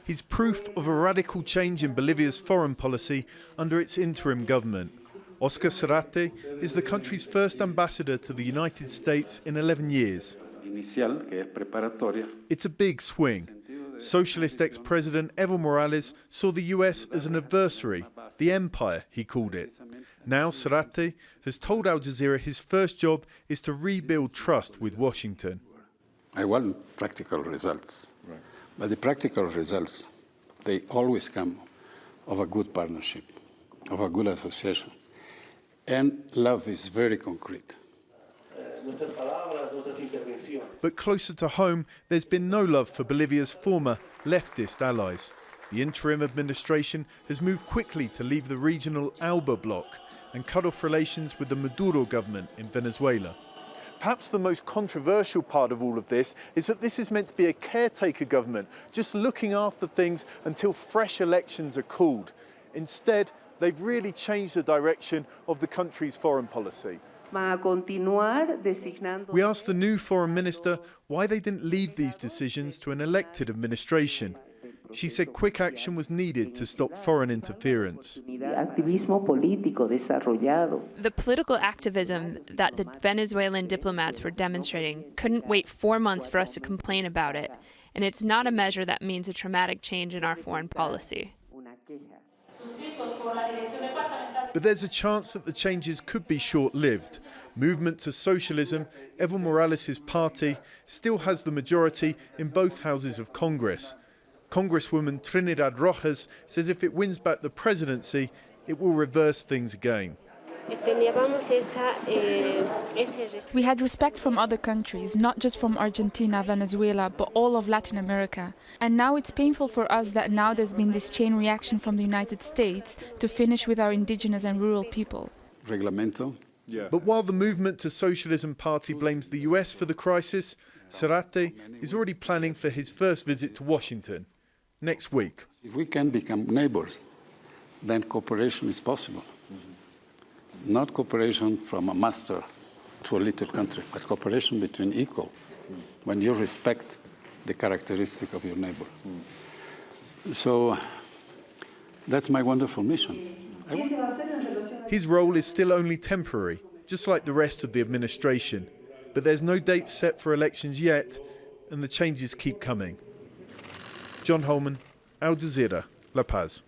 He's proof of a radical change in Bolivia's foreign policy under its interim government. Oscar SERRATE is the country's first ambassador to the United States in 11 years. It's a big swing. Socialist ex-president Evo Morales saw the US as an adversary, the empire, he called it. Now SERRATE has told Aljazeera his first job is to rebuild trust with Washington. I want practical results, but the practical results, they always come of a good partnership, of a good association. And love is very concrete. But closer to home, there's been no love for Bolivia's former leftist allies. The interim administration has moved quickly to leave the regional ALBA bloc and cut off relations with the Maduro government in Venezuela. Perhaps the most controversial part of all of this is that this is meant to be a caretaker government, just looking after things until fresh elections are called. Instead, they've really changed the direction of the country's foreign policy. We asked the new foreign minister why they didn't leave these decisions to an elected administration. She said quick action was needed to stop foreign interference. The political activism that the Venezuelan diplomats were demonstrating couldn't wait 4 months for us to complain about it, and it's not a measure that means a traumatic change in our foreign policy. But there's a chance that the changes could be short-lived. Movement to Socialism, Evo Morales' party, still has the majority in both houses of Congress. Congresswoman Trinidad Rojas says if it wins back the presidency, it will reverse things again. We had respect from other countries, not just from Argentina, Venezuela, but all of Latin America. And now it's painful for us that now there's been this chain reaction from the United States to finish with our indigenous and rural people. Reglamento. But while the Movement to Socialism party blames the US for the crisis, SERRATE is already planning for his first visit to Washington next week. If we can become neighbors, then cooperation is possible. Not cooperation from a master to a little country, but cooperation between equal, when you respect the characteristic of your neighbor. So that's my wonderful mission. His role is still only temporary, just like the rest of the administration. But there's no date set for elections yet, and the changes keep coming. John Holman, Aljazeera, La Paz.